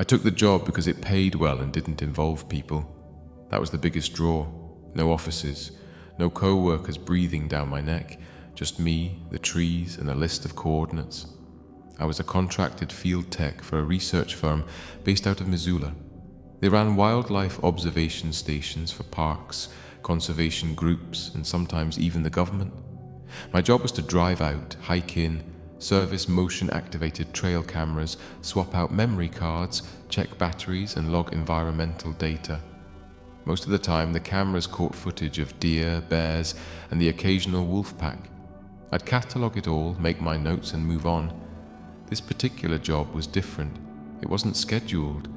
I took the job because it paid well and didn't involve people. That was the biggest draw. No offices, no co-workers breathing down my neck, just me, the trees, and a list of coordinates. I was a contracted field tech for a research firm based out of Missoula. They ran wildlife observation stations for parks, conservation groups, and sometimes even the government. My job was to drive out, hike in, service motion-activated trail cameras, swap out memory cards, check batteries, and log environmental data. Most of the time, the cameras caught footage of deer, bears, and the occasional wolf pack. I'd catalog it all, make my notes, and move on. This particular job was different. It wasn't scheduled.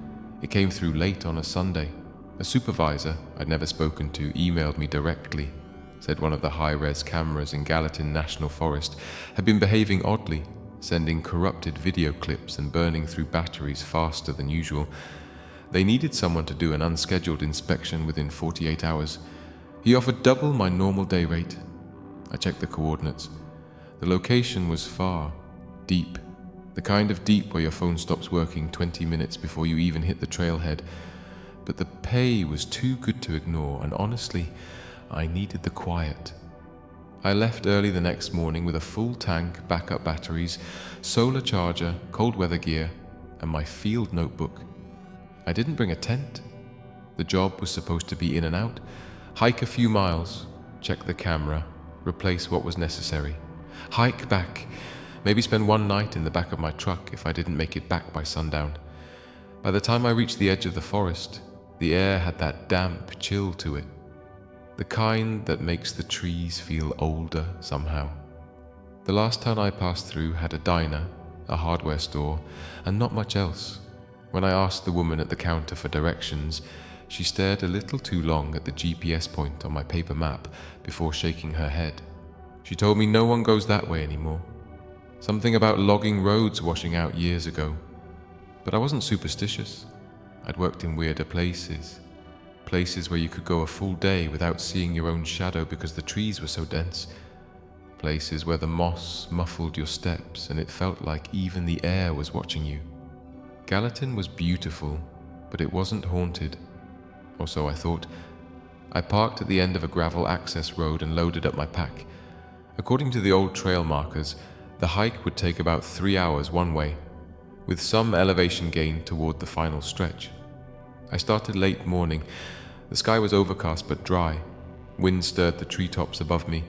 It came through late on a Sunday. A supervisor I'd never spoken to emailed me directly. Said one of the high-res cameras in Gallatin National Forest had been behaving oddly, sending corrupted video clips and burning through batteries faster than usual. They needed someone to do an unscheduled inspection within 48 hours. He offered double my normal day rate. I checked the coordinates. The location was far, deep, the kind of deep where your phone stops working 20 minutes before you even hit the trailhead. But the pay was too good to ignore, and honestly, I needed the quiet. I left early the next morning with a full tank, backup batteries, solar charger, cold weather gear, and my field notebook. I didn't bring a tent. The job was supposed to be in and out, hike a few miles, check the camera, replace what was necessary, hike back, maybe spend one night in the back of my truck if I didn't make it back by sundown. By the time I reached the edge of the forest, the air had that damp chill to it. The kind that makes the trees feel older somehow. The last town I passed through had a diner, a hardware store, and not much else. When I asked the woman at the counter for directions, she stared a little too long at the GPS point on my paper map before shaking her head. She told me no one goes that way anymore. Something about logging roads washing out years ago. But I wasn't superstitious. I'd worked in weirder places. Places where you could go a full day without seeing your own shadow because the trees were so dense. Places where the moss muffled your steps and it felt like even the air was watching you. Gallatin was beautiful, but it wasn't haunted. Or so I thought. I parked at the end of a gravel access road and loaded up my pack. According to the old trail markers, the hike would take about 3 hours one way, with some elevation gain toward the final stretch. I started late morning. The sky was overcast but dry. Wind stirred the treetops above me,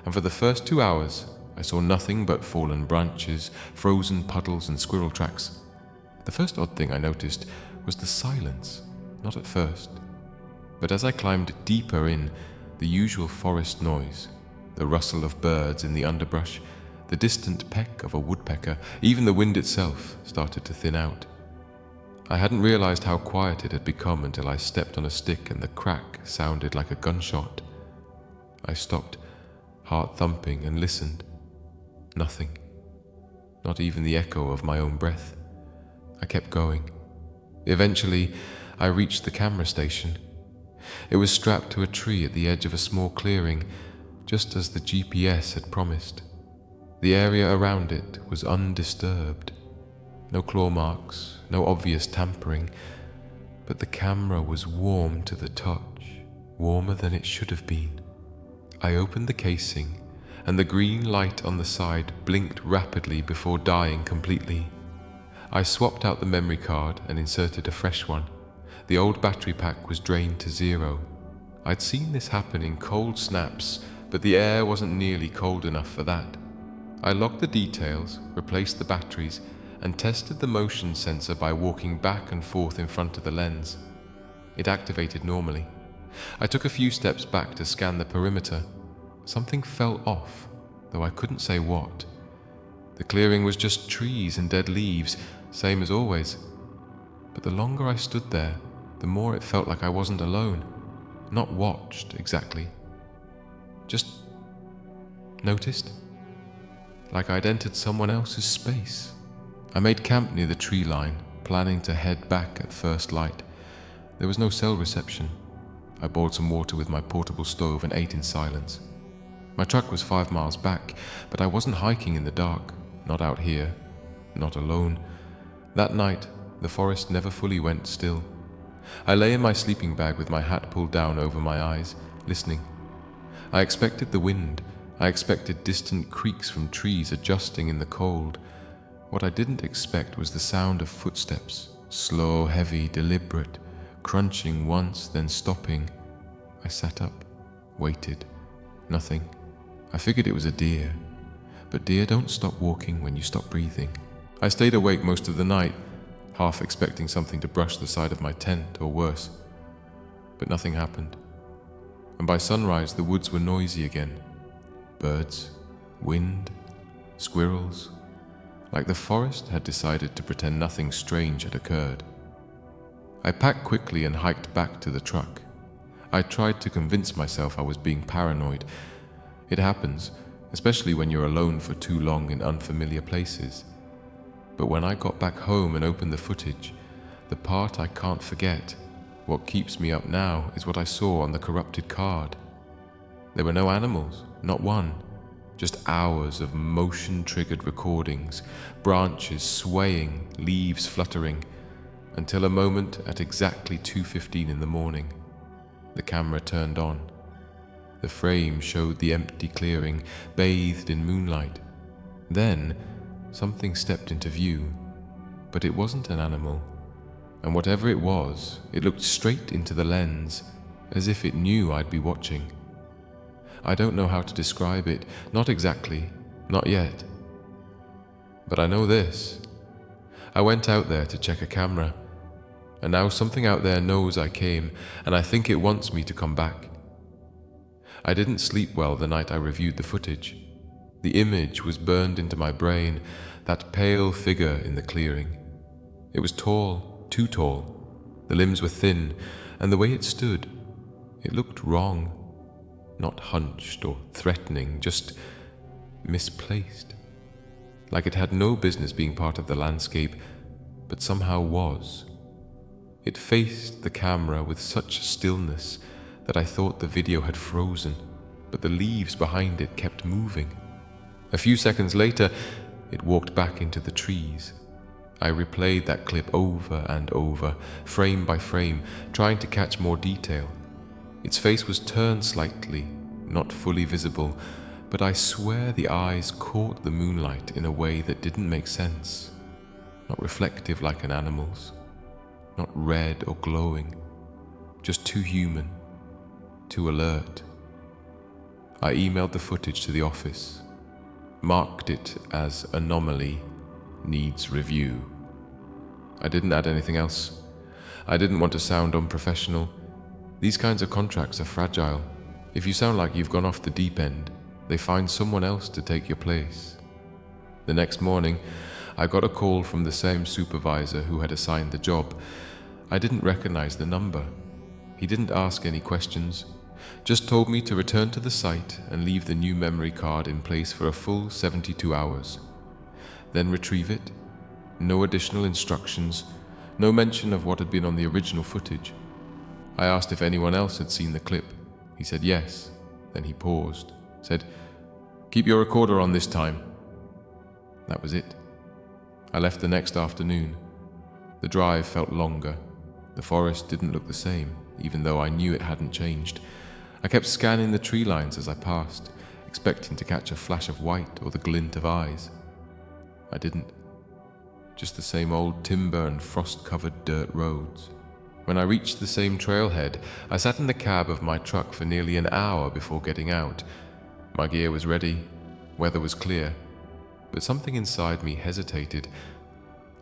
and for the first 2 hours, I saw nothing but fallen branches, frozen puddles, and squirrel tracks. The first odd thing I noticed was the silence, not at first. But as I climbed deeper in, the usual forest noise, the rustle of birds in the underbrush, the distant peck of a woodpecker, even the wind itself started to thin out. I hadn't realized how quiet it had become until I stepped on a stick and the crack sounded like a gunshot. I stopped, heart thumping, and listened. Nothing. Not even the echo of my own breath. I kept going. Eventually, I reached the camera station. It was strapped to a tree at the edge of a small clearing, just as the GPS had promised. The area around it was undisturbed. No claw marks, no obvious tampering, but the camera was warm to the touch, warmer than it should have been. I opened the casing, and the green light on the side blinked rapidly before dying completely. I swapped out the memory card and inserted a fresh one. The old battery pack was drained to zero. I'd seen this happen in cold snaps, but the air wasn't nearly cold enough for that. I logged the details, replaced the batteries, and tested the motion sensor by walking back and forth in front of the lens. It activated normally. I took a few steps back to scan the perimeter. Something felt off, though I couldn't say what. The clearing was just trees and dead leaves, same as always. But the longer I stood there, the more it felt like I wasn't alone. Not watched, exactly. Just noticed. Like I'd entered someone else's space. I made camp near the tree line, planning to head back at first light. There was no cell reception. I boiled some water with my portable stove and ate in silence. My truck was 5 miles back, but I wasn't hiking in the dark. Not out here. Not alone. That night, the forest never fully went still. I lay in my sleeping bag with my hat pulled down over my eyes, listening. I expected the wind. I expected distant creaks from trees adjusting in the cold. What I didn't expect was the sound of footsteps, slow, heavy, deliberate, crunching once, then stopping. I sat up, waited. Nothing. I figured it was a deer. But deer don't stop walking when you stop breathing. I stayed awake most of the night, half expecting something to brush the side of my tent or worse. But nothing happened. And by sunrise, the woods were noisy again. Birds, wind, squirrels. Like the forest had decided to pretend nothing strange had occurred. I packed quickly and hiked back to the truck. I tried to convince myself I was being paranoid. It happens, especially when you're alone for too long in unfamiliar places. But when I got back home and opened the footage, the part I can't forget, what keeps me up now, is what I saw on the corrupted card. There were no animals, not one. Just hours of motion-triggered recordings, branches swaying, leaves fluttering, until a moment at exactly 2:15 in the morning. The camera turned on. The frame showed the empty clearing, bathed in moonlight. Then, something stepped into view, but it wasn't an animal. And whatever it was, it looked straight into the lens, as if it knew I'd be watching. I don't know how to describe it, not exactly, not yet. But I know this. I went out there to check a camera, and now something out there knows I came, and I think it wants me to come back. I didn't sleep well the night I reviewed the footage. The image was burned into my brain, that pale figure in the clearing. It was tall, too tall. The limbs were thin, and the way it stood, it looked wrong. Not hunched or threatening, just misplaced. Like it had no business being part of the landscape, but somehow was. It faced the camera with such stillness that I thought the video had frozen, but the leaves behind it kept moving. A few seconds later, it walked back into the trees. I replayed that clip over and over, frame by frame, trying to catch more detail. Its face was turned slightly, not fully visible, but I swear the eyes caught the moonlight in a way that didn't make sense. Not reflective like an animal's, not red or glowing, just too human, too alert. I emailed the footage to the office, marked it as anomaly, needs review. I didn't add anything else. I didn't want to sound unprofessional. These kinds of contracts are fragile. If you sound like you've gone off the deep end, they find someone else to take your place. The next morning, I got a call from the same supervisor who had assigned the job. I didn't recognize the number. He didn't ask any questions, just told me to return to the site and leave the new memory card in place for a full 72 hours. Then retrieve it. No additional instructions, no mention of what had been on the original footage. I asked if anyone else had seen the clip. He said yes. Then he paused, said, "Keep your recorder on this time." That was it. I left the next afternoon. The drive felt longer. The forest didn't look the same, even though I knew it hadn't changed. I kept scanning the tree lines as I passed, expecting to catch a flash of white or the glint of eyes. I didn't. Just the same old timber and frost-covered dirt roads. When I reached the same trailhead, I sat in the cab of my truck for nearly an hour before getting out. My gear was ready, weather was clear, but something inside me hesitated.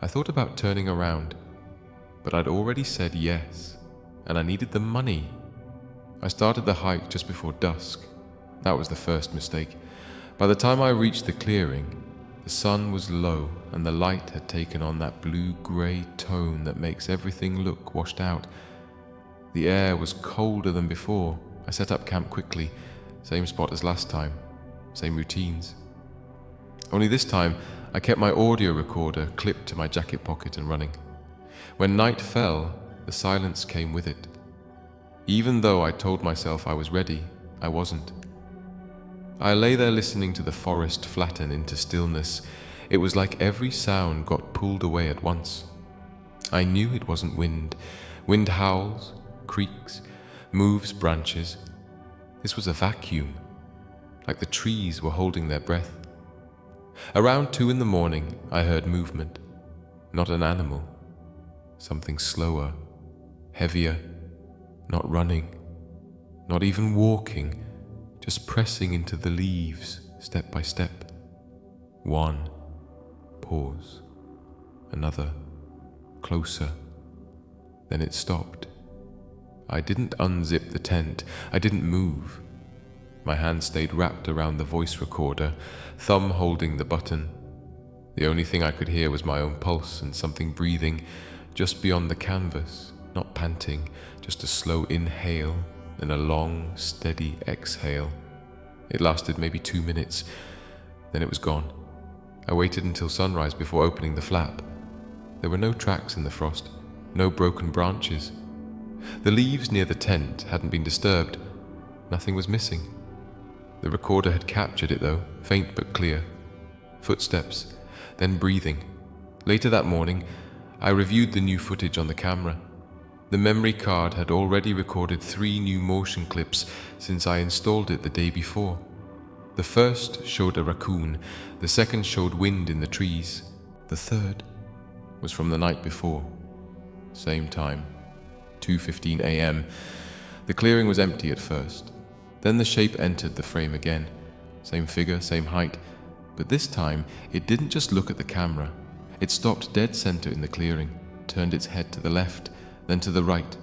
I thought about turning around, but I'd already said yes, and I needed the money. I started the hike just before dusk. That was the first mistake. By the time I reached the clearing, the sun was low and the light had taken on that blue-grey tone that makes everything look washed out. The air was colder than before. I set up camp quickly, same spot as last time, same routines. Only this time, I kept my audio recorder clipped to my jacket pocket and running. When night fell, the silence came with it. Even though I told myself I was ready, I wasn't. I lay there listening to the forest flatten into stillness. It was like every sound got pulled away at once. I knew it wasn't wind. Wind howls, creaks, moves branches. This was a vacuum, like the trees were holding their breath. Around 2 a.m, I heard movement. Not an animal. Something slower, heavier, not running, not even walking, just pressing into the leaves step by step. One, pause, another, closer. Then it stopped. I didn't unzip the tent. I didn't move. My hand stayed wrapped around the voice recorder, thumb holding the button. The only thing I could hear was my own pulse and something breathing just beyond the canvas, not panting, just a slow inhale and a long, steady exhale. It lasted maybe 2 minutes, then it was gone. I waited until sunrise before opening the flap. There were no tracks in the frost, no broken branches. The leaves near the tent hadn't been disturbed. Nothing was missing. The recorder had captured it though, faint but clear. Footsteps, then breathing. Later that morning, I reviewed the new footage on the camera. The memory card had already recorded 3 new motion clips since I installed it the day before. The first showed a raccoon, the second showed wind in the trees. The third was from the night before. Same time, 2:15 a.m. The clearing was empty at first. Then the shape entered the frame again. Same figure, same height. But this time, it didn't just look at the camera. It stopped dead center in the clearing, turned its head to the left, then to the right,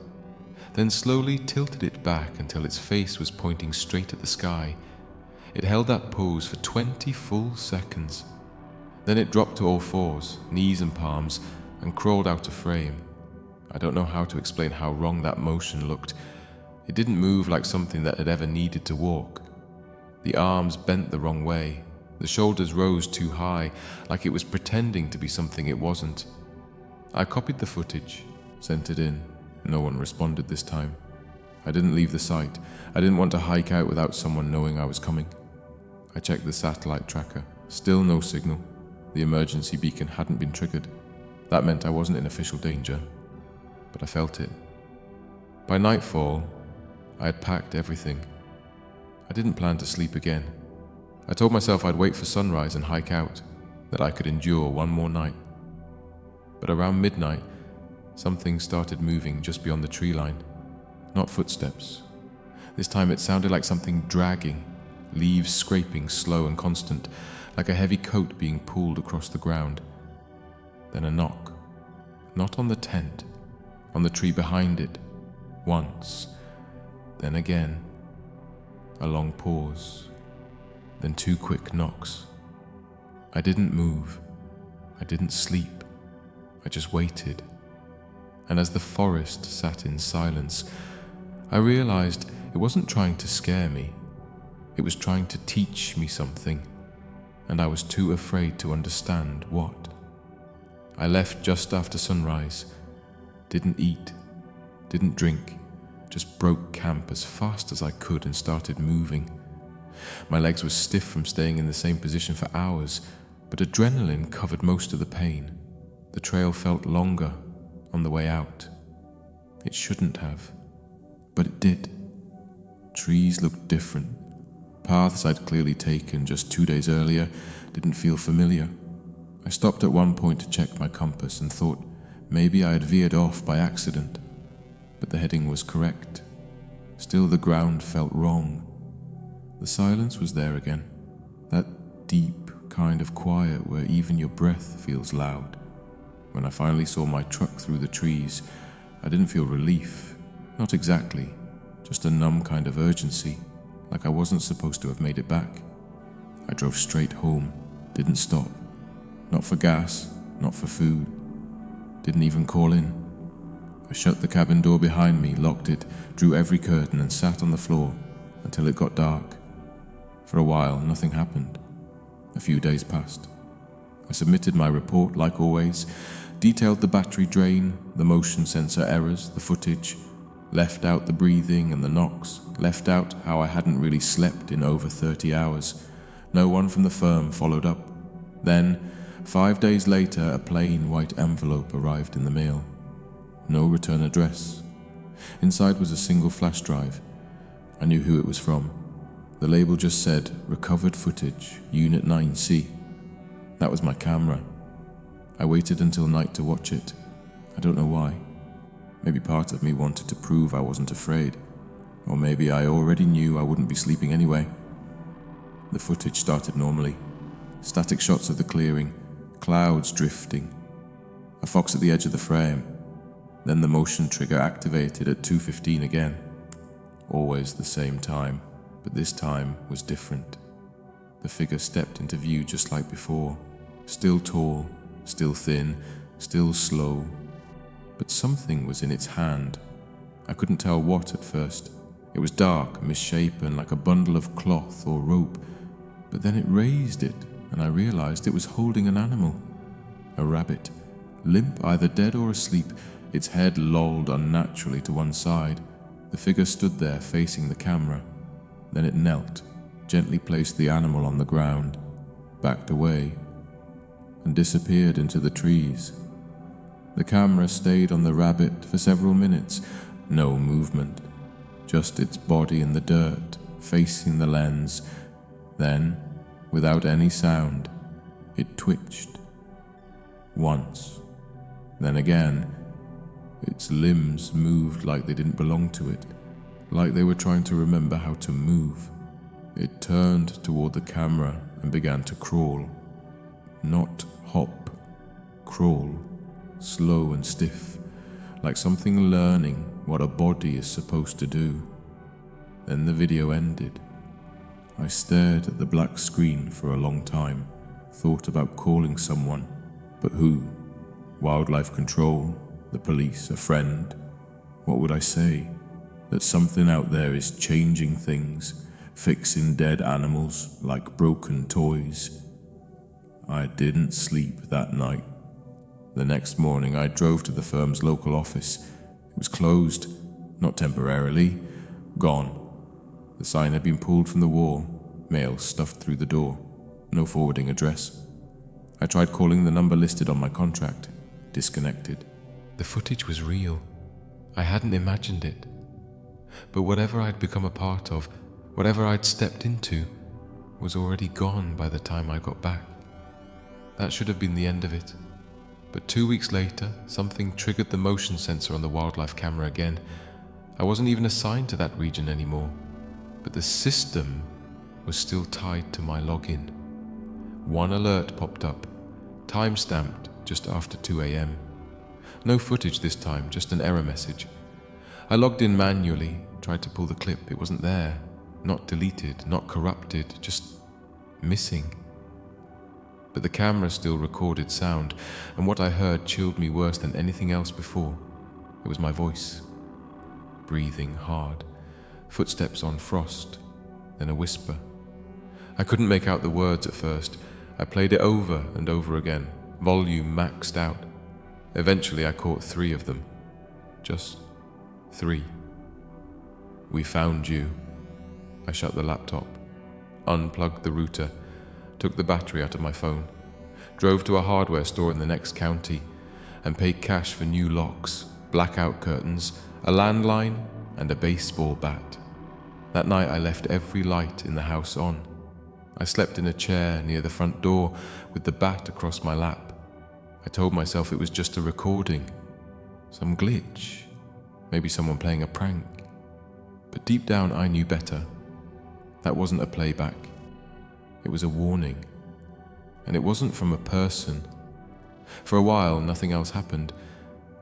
then slowly tilted it back until its face was pointing straight at the sky. It held that pose for 20 full seconds. Then it dropped to all fours, knees and palms, and crawled out of frame. I don't know how to explain how wrong that motion looked. It didn't move like something that had ever needed to walk. The arms bent the wrong way. The shoulders rose too high, like it was pretending to be something it wasn't. I copied the footage, sent it in. No one responded this time. I didn't leave the site. I didn't want to hike out without someone knowing I was coming. I checked the satellite tracker. Still no signal. The emergency beacon hadn't been triggered. That meant I wasn't in official danger. But I felt it. By nightfall, I had packed everything. I didn't plan to sleep again. I told myself I'd wait for sunrise and hike out, that I could endure one more night. But around midnight, something started moving just beyond the tree line. Not footsteps. This time it sounded like something dragging, leaves scraping slow and constant, like a heavy coat being pulled across the ground. Then a knock. Not on the tent, on the tree behind it. Once. Then again. A long pause. Then 2 quick knocks. I didn't move. I didn't sleep. I just waited. And as the forest sat in silence, I realized it wasn't trying to scare me. It was trying to teach me something, and I was too afraid to understand what. I left just after sunrise. Didn't eat. Didn't drink. Just broke camp as fast as I could and started moving. My legs were stiff from staying in the same position for hours, but adrenaline covered most of the pain. The trail felt longer on the way out. It shouldn't have, but it did. Trees looked different. Paths I'd clearly taken just 2 days earlier didn't feel familiar. I stopped at one point to check my compass and thought maybe I had veered off by accident, but the heading was correct. Still, the ground felt wrong. The silence was there again, that deep kind of quiet where even your breath feels loud. When I finally saw my truck through the trees, I didn't feel relief. Not exactly, just a numb kind of urgency, like I wasn't supposed to have made it back. I drove straight home, didn't stop. Not for gas, not for food. Didn't even call in. I shut the cabin door behind me, locked it, drew every curtain and sat on the floor until it got dark. For a while, nothing happened. A few days passed. I submitted my report like always, detailed the battery drain, the motion sensor errors, the footage, left out the breathing and the knocks, left out how I hadn't really slept in over 30 hours. No one from the firm followed up. Then, 5 days later, a plain white envelope arrived in the mail. no return address. Inside was a single flash drive. I knew who it was from. The label just said, "Recovered footage, Unit 9C." That was my camera. I waited until night to watch it. I don't know why. Maybe part of me wanted to prove I wasn't afraid. Or maybe I already knew I wouldn't be sleeping anyway. The footage started normally. Static shots of the clearing, clouds drifting, a fox at the edge of the frame. Then the motion trigger activated at 2:15 again. Always the same time, but this time was different. The figure stepped into view just like before. Still tall, still thin, still slow. But something was in its hand. I couldn't tell what at first. It was dark, misshapen, like a bundle of cloth or rope. But then it raised it, and I realized it was holding an animal. A rabbit, limp, either dead or asleep, its head lolled unnaturally to one side. The figure stood there facing the camera. Then it knelt, gently placed the animal on the ground, backed away, and disappeared into the trees. The camera stayed on the rabbit for several minutes. No movement, just its body in the dirt, facing the lens. Then, without any sound, it twitched. Once, then again. Its limbs moved like they didn't belong to it, like they were trying to remember how to move. It turned toward the camera and began to crawl. Not hop, crawl, slow and stiff, like something learning what a body is supposed to do. Then the video ended. I stared at the black screen for a long time, thought about calling someone, but who? Wildlife control? The police? A friend? What would I say? That something out there is changing things, fixing dead animals like broken toys. I didn't sleep that night. The next morning I drove to the firm's local office. It was closed, not temporarily, gone. The sign had been pulled from the wall, mail stuffed through the door, no forwarding address. I tried calling the number listed on my contract, disconnected. The footage was real. I hadn't imagined it. But whatever I'd become a part of, whatever I'd stepped into, was already gone by the time I got back. That should have been the end of it. But 2 weeks later, something triggered the motion sensor on the wildlife camera again. I wasn't even assigned to that region anymore, but the system was still tied to my login. One alert popped up, time-stamped just after 2 a.m. No footage this time, just an error message. I logged in manually, tried to pull the clip. It wasn't there. Not deleted, not corrupted, just missing. But the camera still recorded sound, and what I heard chilled me worse than anything else before. It was my voice, breathing hard, footsteps on frost, then a whisper. I couldn't make out the words at first. I played it over and over again, volume maxed out. Eventually I caught 3 of them. Just 3. "We found you." I shut the laptop, unplugged the router, took the battery out of my phone, drove to a hardware store in the next county, and paid cash for new locks, blackout curtains, a landline, and a baseball bat. That night I left every light in the house on. I slept in a chair near the front door with the bat across my lap. I told myself it was just a recording, some glitch, maybe someone playing a prank. But deep down I knew better. That wasn't a playback. It was a warning. And it wasn't from a person. For a while, nothing else happened.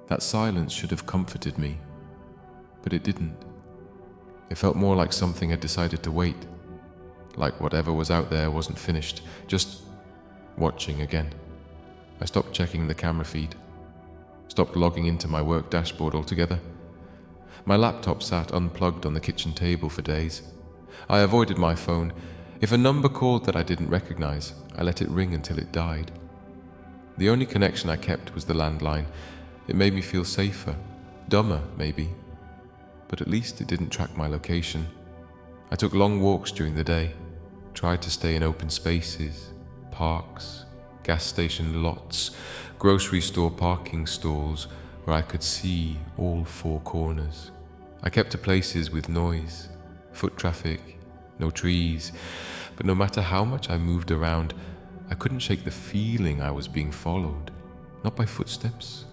That silence should have comforted me. But it didn't. It felt more like something had decided to wait. Like whatever was out there wasn't finished, just watching again. I stopped checking the camera feed. Stopped logging into my work dashboard altogether. My laptop sat unplugged on the kitchen table for days. I avoided my phone. If a number called that I didn't recognize, I let it ring until it died. The only connection I kept was the landline. It made me feel safer, dumber maybe, but at least it didn't track my location. I took long walks during the day, tried to stay in open spaces, parks, gas station lots, grocery store parking stalls, where I could see all four corners. I kept to places with noise, foot traffic, no trees, but no matter how much I moved around, I couldn't shake the feeling I was being followed. Not by footsteps,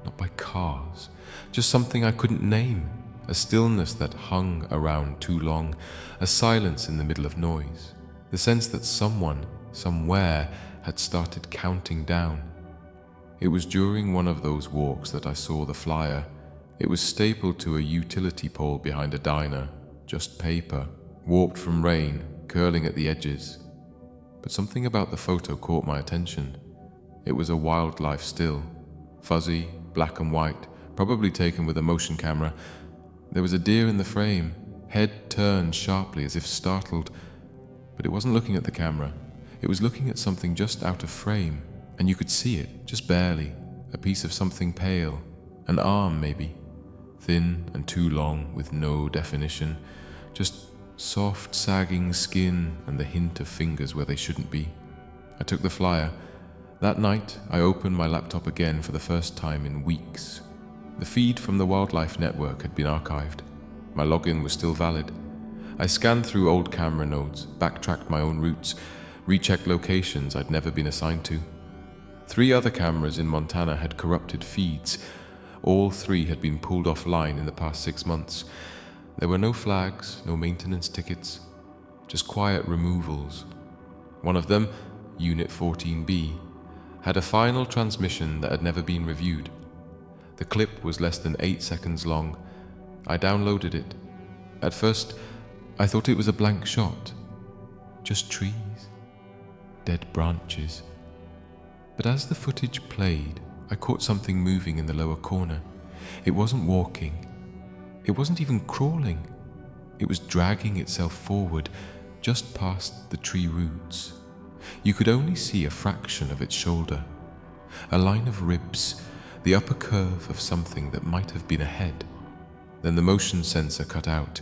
not by cars, just something I couldn't name. A stillness that hung around too long, a silence in the middle of noise. The sense that someone, somewhere, had started counting down. It was during one of those walks that I saw the flyer. It was stapled to a utility pole behind a diner, just paper, warped from rain, curling at the edges. But something about the photo caught my attention. It was a wildlife still, fuzzy, black and white, probably taken with a motion camera. There was a deer in the frame, head turned sharply as if startled, but it wasn't looking at the camera. It was looking at something just out of frame, and you could see it, just barely, a piece of something pale, an arm maybe, thin and too long with no definition, just soft sagging skin and the hint of fingers where they shouldn't be. I took the flyer. That night, I opened my laptop again for the first time in weeks. The feed from the Wildlife Network had been archived. My login was still valid. I scanned through old camera nodes, backtracked my own routes, rechecked locations I'd never been assigned to. 3 other cameras in Montana had corrupted feeds. All 3 had been pulled offline in the past 6 months. There were no flags, no maintenance tickets, just quiet removals. One of them, Unit 14B, had a final transmission that had never been reviewed. The clip was less than 8 seconds long. I downloaded it. At first, I thought it was a blank shot. Just trees, dead branches. But as the footage played, I caught something moving in the lower corner. It wasn't walking. It wasn't even crawling. It was dragging itself forward, just past the tree roots. You could only see a fraction of its shoulder, a line of ribs, the upper curve of something that might have been a head. Then the motion sensor cut out.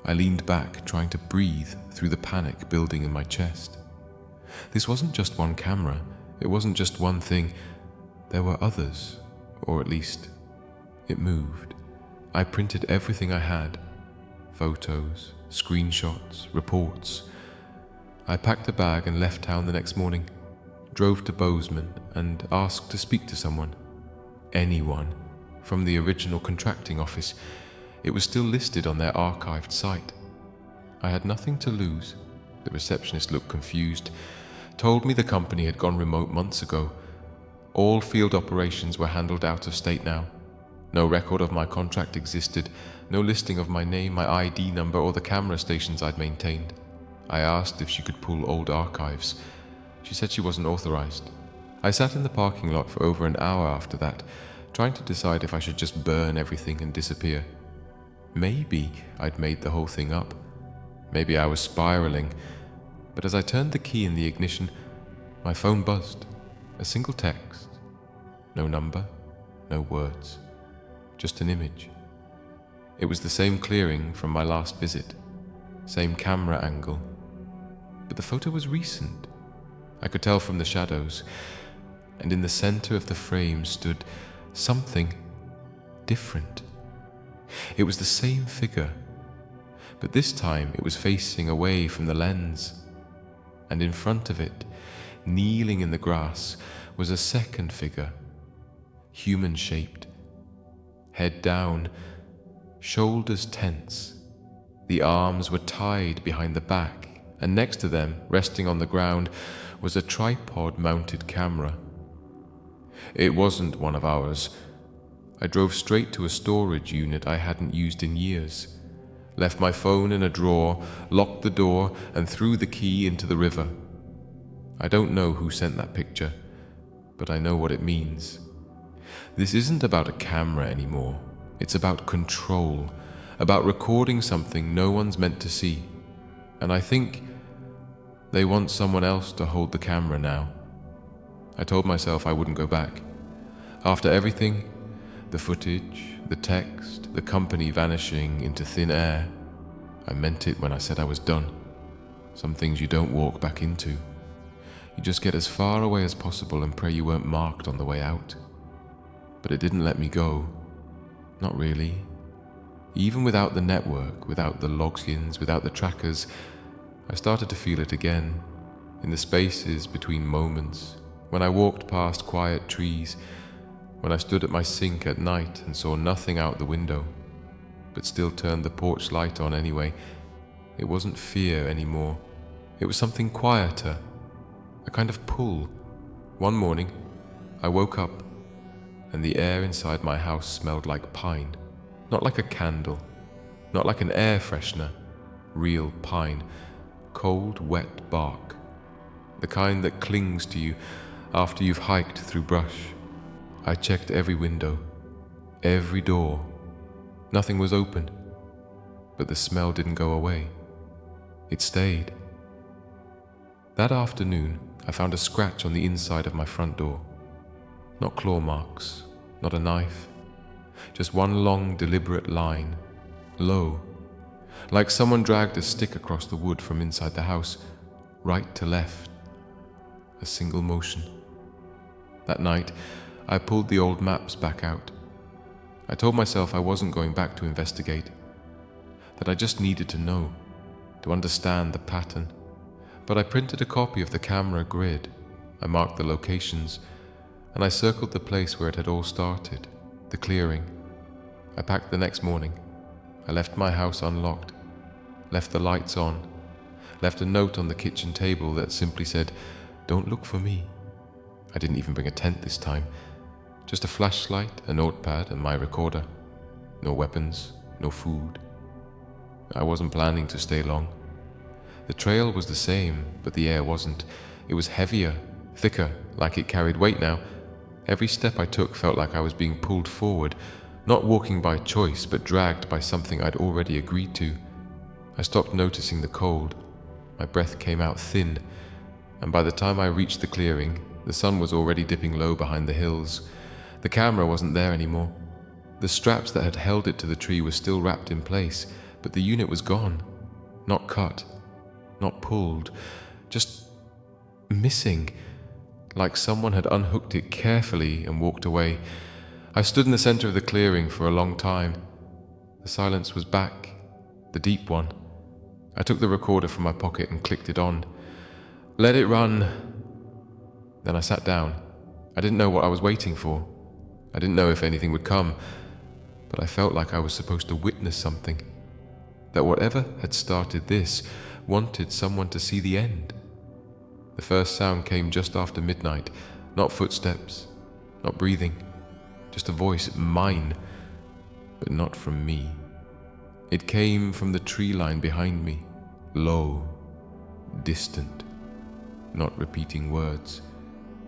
I leaned back, trying to breathe through the panic building in my chest. This wasn't just one camera. It wasn't just one thing. There were others, or at least, it moved. I printed everything I had. Photos, screenshots, reports. I packed a bag and left town the next morning, drove to Bozeman and asked to speak to someone. Anyone, from the original contracting office. It was still listed on their archived site. I had nothing to lose. The receptionist looked confused, told me the company had gone remote months ago. All field operations were handled out of state now. No record of my contract existed, no listing of my name, my ID number, or the camera stations I'd maintained. I asked if she could pull old archives. She said she wasn't authorized. I sat in the parking lot for over an hour after that, trying to decide if I should just burn everything and disappear. Maybe I'd made the whole thing up. Maybe I was spiraling. But as I turned the key in the ignition, my phone buzzed. A single text. No number, no words. Just an image. It was the same clearing from my last visit. Same camera angle. But the photo was recent. I could tell from the shadows. And in the center of the frame stood something different. It was the same figure, but this time it was facing away from the lens. And in front of it, kneeling in the grass, was a second figure, human-shaped. Head down, shoulders tense. The arms were tied behind the back, and next to them, resting on the ground, was a tripod-mounted camera. It wasn't one of ours. I drove straight to a storage unit I hadn't used in years, left my phone in a drawer, locked the door, and threw the key into the river. I don't know who sent that picture, but I know what it means. This isn't about a camera anymore. It's about control, about recording something no one's meant to see. And I think they want someone else to hold the camera now. I told myself I wouldn't go back. After everything, the footage, the text, the company vanishing into thin air, I meant it when I said I was done. Some things you don't walk back into. You just get as far away as possible and pray you weren't marked on the way out. but it didn't let me go. Not really. Even without the network, without the logins, without the trackers, I started to feel it again, in the spaces between moments, when I walked past quiet trees, when I stood at my sink at night and saw nothing out the window, but still turned the porch light on anyway. It wasn't fear anymore. It was something quieter, a kind of pull. One morning, I woke up, and the air inside my house smelled like pine. Not like a candle, not like an air freshener, real pine, cold, wet bark, the kind that clings to you after you've hiked through brush. I checked every window, every door. Nothing was open, but the smell didn't go away. It stayed. That afternoon, I found a scratch on the inside of my front door. Not claw marks, not a knife, just one long, deliberate line, low, like someone dragged a stick across the wood from inside the house, right to left, a single motion. That night, I pulled the old maps back out. I told myself I wasn't going back to investigate, that I just needed to know, to understand the pattern. But I printed a copy of the camera grid, I marked the locations, and I circled the place where it had all started, the clearing. I packed the next morning. I left my house unlocked, left the lights on, left a note on the kitchen table that simply said, "Don't look for me." I didn't even bring a tent this time, just a flashlight, a notepad, and my recorder. No weapons, no food. I wasn't planning to stay long. The trail was the same, but the air wasn't. It was heavier, thicker, like it carried weight now. Every step I took felt like I was being pulled forward, not walking by choice, but dragged by something I'd already agreed to. I stopped noticing the cold. My breath came out thin, and by the time I reached the clearing, the sun was already dipping low behind the hills. The camera wasn't there anymore. The straps that had held it to the tree were still wrapped in place, but the unit was gone. Not cut, not pulled, just missing, like someone had unhooked it carefully and walked away. I stood in the center of the clearing for a long time. The silence was back, the deep one. I took the recorder from my pocket and clicked it on. Let it run. Then I sat down. I didn't know what I was waiting for. I didn't know if anything would come, but I felt like I was supposed to witness something. That whatever had started this wanted someone to see the end. The first sound came just after midnight, not footsteps, not breathing, just a voice, mine, but not from me. It came from the tree line behind me, low, distant, not repeating words,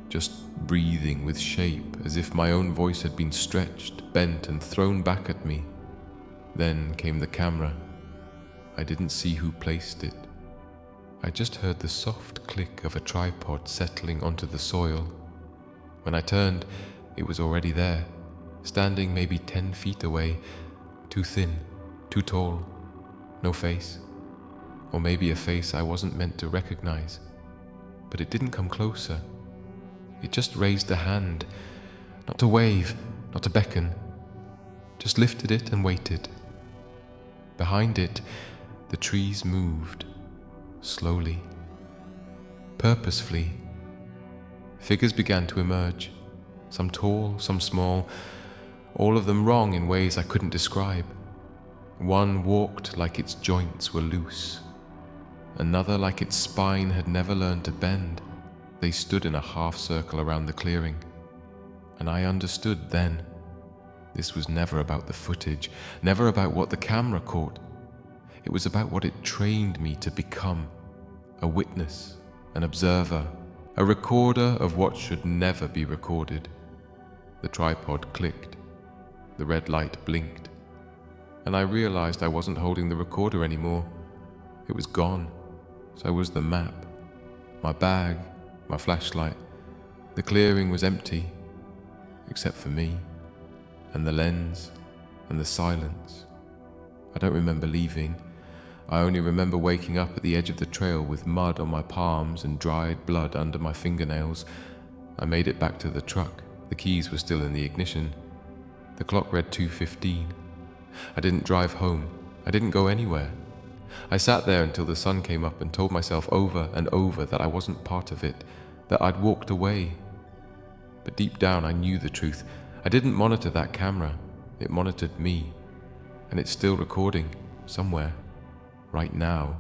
just breathing with shape, as if my own voice had been stretched, bent, and thrown back at me. Then came the camera. I didn't see who placed it. I just heard the soft click of a tripod settling onto the soil. When I turned, it was already there, standing maybe 10 feet away, too thin, too tall, no face. Or maybe a face I wasn't meant to recognize. But it didn't come closer. It just raised a hand, not to wave, not to beckon, just lifted it and waited. Behind it, the trees moved, slowly, purposefully. Figures began to emerge, some tall, some small, all of them wrong in ways I couldn't describe. One walked like its joints were loose, another like its spine had never learned to bend. They stood in a half circle around the clearing, and I understood then. This was never about the footage, never about what the camera caught. It was about what it trained me to become, a witness, an observer, a recorder of what should never be recorded. The tripod clicked, the red light blinked, and I realized I wasn't holding the recorder anymore. It was gone. So was the map, my bag, my flashlight. The clearing was empty, except for me, and the lens, and the silence. I don't remember leaving. I only remember waking up at the edge of the trail with mud on my palms and dried blood under my fingernails. I made it back to the truck. The keys were still in the ignition. The clock read 2:15. I didn't drive home. I didn't go anywhere. I sat there until the sun came up and told myself over and over that I wasn't part of it, that I'd walked away. But deep down I knew the truth. I didn't monitor that camera. It monitored me. And it's still recording, somewhere, right now.